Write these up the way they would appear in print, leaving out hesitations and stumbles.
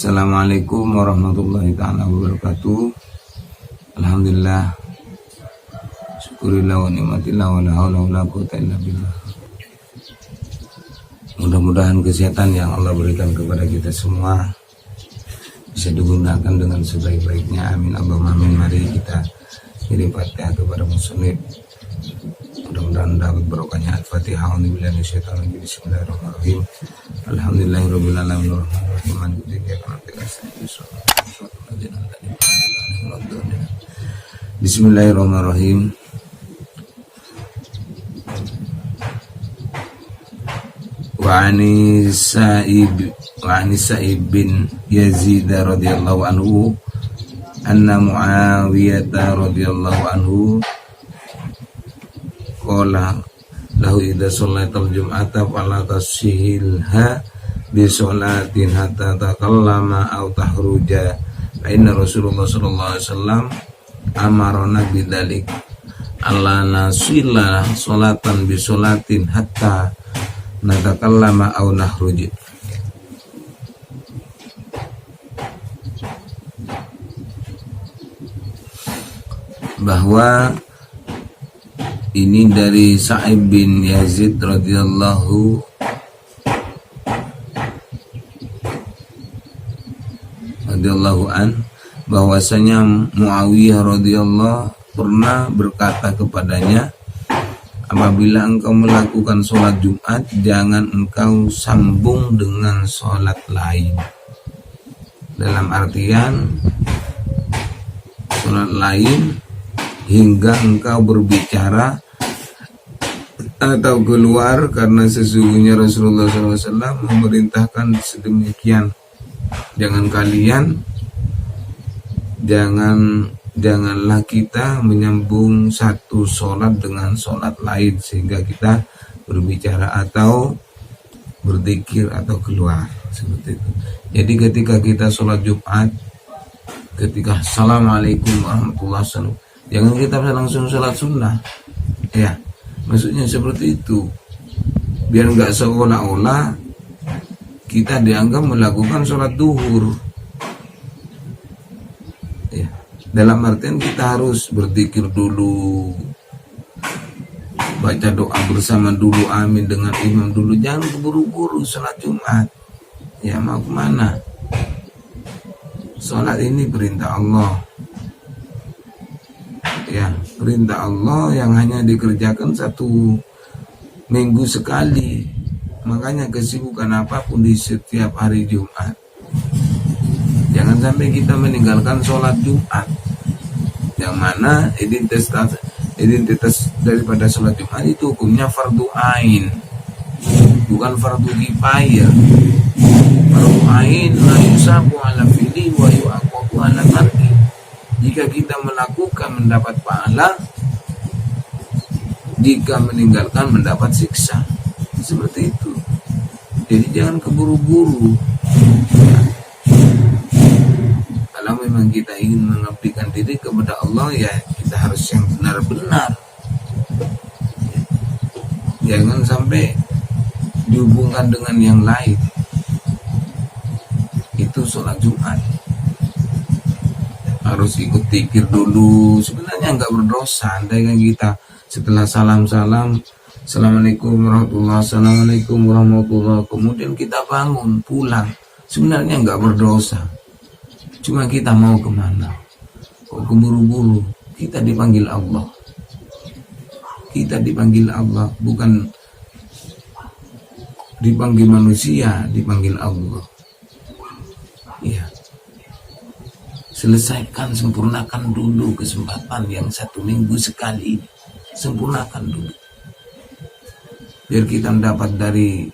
Assalamualaikum warahmatullahi ta'ala wabarakatuh. Alhamdulillah, syukurillah wa ni'matillah wa la hawla wa la quwwata illa billah. Mudah-mudahan kesehatan yang Allah berikan kepada kita semua bisa digunakan dengan sebaik-baiknya. Amin Allahumma amin. Mari kita kirim Fatihah kepada muslim. Mudah-mudahan dapat barokahnya Al-Fatihah. Bismillahirrahmanirrahim. Alhamdulillahirabbil alamin arrahmanirrahim maliki yaumiddin. Bismillahirrahmanirrahim. Wa ani Sa'ib bin Yazid radhiyallahu anhu anna Muawiyah radhiyallahu anhu qala lahu idza shallaital jum'ata fala tasihilha bi sholatin hatta takallama aw tahruja fa inna Rasulullah sallallahu alaihi wasallam amarna bidzalik alla nasilla sholatan bi sholatin hatta natakallama aw nahruj. Bahwa ini dari Sa'ib bin Yazid radhiyallahu an, bahwasanya Muawiyah radhiyallahu pernah berkata kepadanya, apabila engkau melakukan sholat Jumat, jangan engkau sambung dengan sholat lain. Dalam artian sholat lain hingga engkau berbicara atau keluar, karena sesungguhnya Rasulullah SAW memerintahkan sedemikian. Janganlah kita menyambung satu sholat dengan sholat lain sehingga kita berbicara atau berzikir atau keluar, seperti itu. Jadi ketika kita sholat Jumat, ketika Assalamualaikum warahmatullahi wabarakatuh, jangan kita langsung sholat sunnah, ya, maksudnya seperti itu, biar nggak seolah-olah kita dianggap melakukan sholat duhur, ya. Dalam artian kita harus berzikir dulu, baca doa bersama dulu, amin dengan imam dulu, jangan buru-buru sholat Jumat, ya, mau kemana? Sholat ini perintah Allah, ya, perintah Allah yang hanya dikerjakan satu minggu sekali. Makanya kesibukan apapun di setiap hari Jumat, jangan sampai kita meninggalkan sholat Jumat, yang mana identitas daripada sholat Jumat itu hukumnya fardu ain, bukan fardu kifayah. Fardu ain la yusabu ala fili wa yu'aqabu ala tarki. Jika kita melakukan mendapat pahala, jika meninggalkan mendapat siksa, seperti itu. Jadi jangan keburu-buru, ya. Kalau memang kita ingin mengabdikan diri kepada Allah, ya kita harus yang benar-benar, jangan sampai dihubungkan dengan yang lain. Itu sholat Jumat harus ikut zikir dulu. Sebenarnya nggak berdosa andaikan kita setelah salam Assalamualaikum warahmatullahi, kemudian kita bangun pulang, sebenarnya nggak berdosa. Cuma kita mau kemana? Kok keburu-buru? Kita dipanggil Allah, bukan dipanggil manusia, dipanggil Allah, ya. Selesaikan, sempurnakan dulu kesempatan yang satu minggu sekali ini. Sempurnakan dulu, biar kita mendapat dari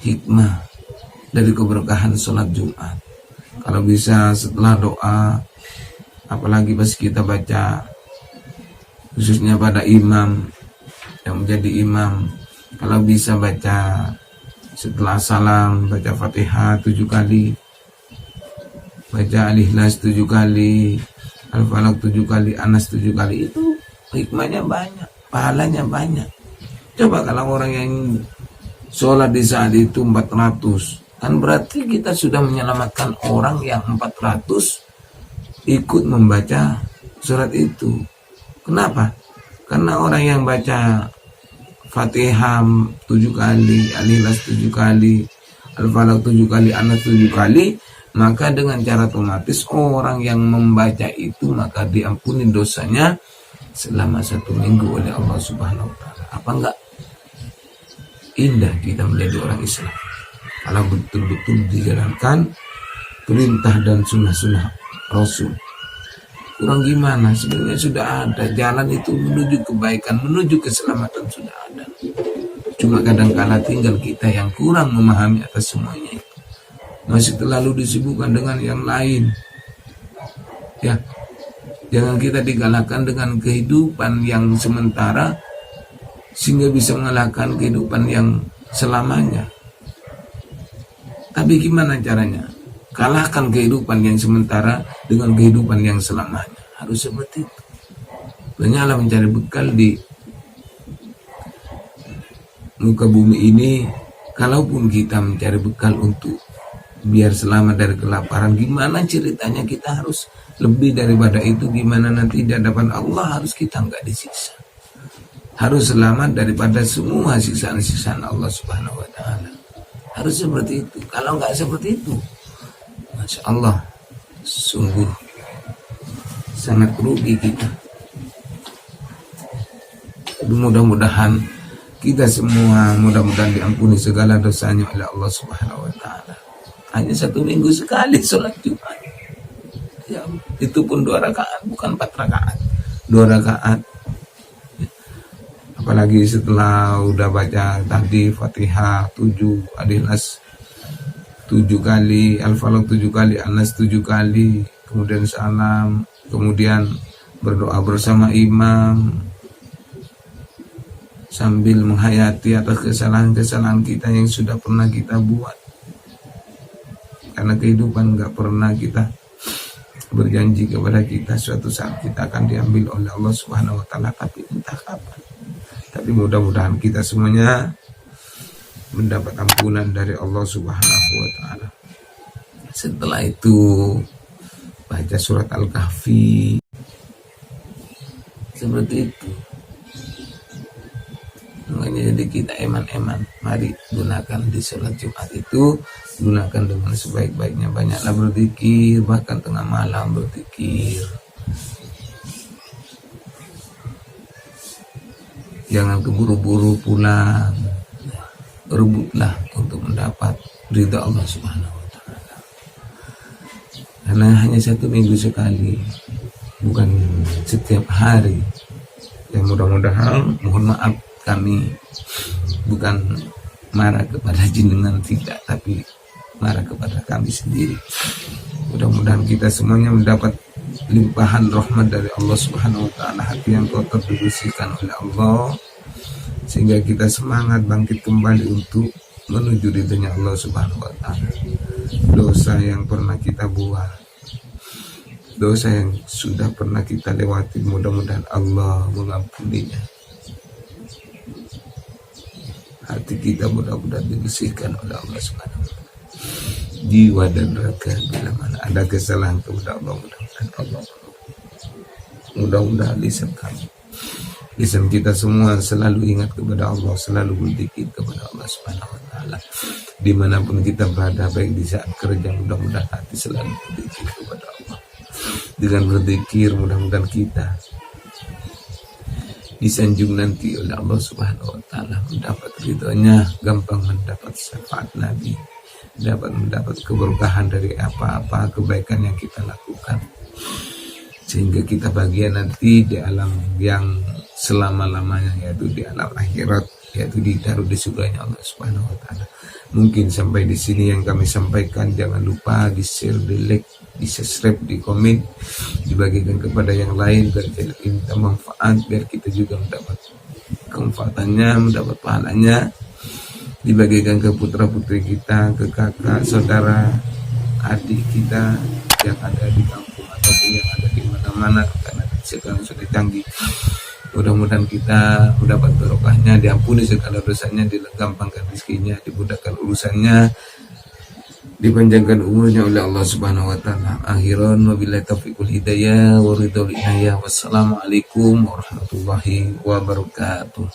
hikmah, dari keberkahan sholat Jumat. Kalau bisa setelah doa, apalagi pas kita baca, khususnya pada imam yang menjadi imam, kalau bisa baca setelah salam, baca Fatihah 7 kali, baca Al-Ikhlas 7 kali, Al-Falaq 7 kali, Anas 7 kali, itu hikmahnya banyak, pahalanya banyak. Coba kalau orang yang sholat di saat itu 400, Kan berarti kita sudah menyelamatkan orang yang 400 ikut membaca surat itu. Kenapa? Karena orang yang baca Fatihah 7 kali, Al-Ikhlas 7 kali, Al-Falaq 7 kali, An-Nas 7 kali, maka dengan cara otomatis orang yang membaca itu maka diampuni dosanya selama 1 minggu oleh Allah Subhanahu wa taala. Apa enggak indah kita menjadi orang Islam kalau betul-betul dijalankan perintah dan sunnah-sunnah Rasul? Kurang gimana? Sebenarnya sudah ada jalan itu menuju kebaikan, menuju keselamatan sudah ada. Cuma kadang-kala tinggal kita yang kurang memahami atas semuanya itu. Masih terlalu disibukkan dengan yang lain. Ya, jangan kita digalakkan dengan kehidupan yang sementara sehingga bisa mengalahkan kehidupan yang selamanya. Tapi gimana caranya? Kalahkan kehidupan yang sementara dengan kehidupan yang selamanya. Harus seperti itu. Banyaklah mencari bekal di muka bumi ini. Kalaupun kita mencari bekal untuk biar selamat dari kelaparan, gimana ceritanya kita harus lebih daripada itu? Gimana nanti di hadapan Allah harus kita enggak disiksa, harus selamat daripada semua siksaan-siksaan Allah Subhanahu wa taala. Harus seperti itu. Kalau enggak seperti itu, Masya Allah, sungguh sangat rugi kita. Mudah-mudahan kita semua mudah-mudahan diampuni segala dosanya oleh Allah Subhanahu wa taala. Hanya 1 minggu sekali sholat Jumat. Ya, itu pun 2 rakaat, bukan 4 rakaat. 2 rakaat. Apalagi setelah udah baca tadi Fatihah 7, Al-Ikhlas 7 kali, Al-Falaq 7 kali, An-Nas 7 kali, kemudian salam, kemudian berdoa bersama imam sambil menghayati atas kesalahan-kesalahan kita yang sudah pernah kita buat. Karena kehidupan gak pernah kita berjanji kepada kita suatu saat kita akan diambil oleh Allah Subhanahu wa taala, tapi entah kapan. Tapi mudah-mudahan kita semuanya mendapat ampunan dari Allah Subhanahu wa taala. Setelah itu baca surat Al-Kahfi. Seperti itu. Makanya jadi kita eman-eman, mari gunakan di sholat Jumat itu, gunakan dengan sebaik-baiknya. Banyaklah berzikir, bahkan tengah malam berzikir. Jangan keburu-buru pulang. Rebutlah untuk mendapat ridha Allah Subhanahu wa taala. Karena hanya 1 minggu sekali, bukan setiap hari. Ya, mudah-mudahan, mohon maaf, kami bukan marah kepada jenengan, tidak, tapi marah kepada kami sendiri. Mudah-mudahan kita semuanya mendapat limpahan rahmat dari Allah Subhanahu wa taala, hati yang kotor dibersihkan oleh Allah, sehingga kita semangat bangkit kembali untuk menuju ridhonya Allah Subhanahu wa taala. Dosa yang pernah kita buat, dosa yang sudah pernah kita lewati, mudah-mudahan Allah mengampuninya. Hati kita mudah-mudahan dibersihkan oleh Allah Subhanahu wa taala. Jiwa dan raga bila mana ada kesalahan kepada Allah, mudah-mudahan lisan kami, lisan kita semua selalu ingat kepada Allah, selalu berzikir kepada Allah Subhanahu wa taala. Dimanapun kita berada, baik di saat kerja, mudah-mudahan hati selalu berzikir kepada Allah. Dengan berzikir mudah-mudahan kita disanjung nanti oleh Allah Subhanahu wa taala, mendapat ridhonya, gampang mendapat syafaat Nabi, mendapat keberkahan dari apa-apa kebaikan yang kita lakukan, sehingga kita bahagia nanti di alam yang selama-lamanya, yaitu di alam akhirat, yaitu ditaruh di surganya Allah Subhanahu wa taala. Mungkin sampai di sini yang kami sampaikan. Jangan lupa di share, di like, di subscribe, di komen, dibagikan kepada yang lain biar kita manfaat, biar kita juga mendapat kemanfaatannya, mendapat pahalanya. Dibagikan ke putra-putri kita, ke kakak, saudara, adik kita yang ada di kampung ataupun yang ada di mana-mana, karena sekarang sudah canggih. Mudah-mudahan kita mendapat barokahnya, diampuni segala dosanya, digampangkan rezekinya, dimudahkan urusannya, dipanjangkan umurnya oleh Allah Subhanahu wa taala. Akhiran wabillahi taufiqul hidayah wa ridhal inayah. Wassalamualaikum warahmatullahi wabarakatuh.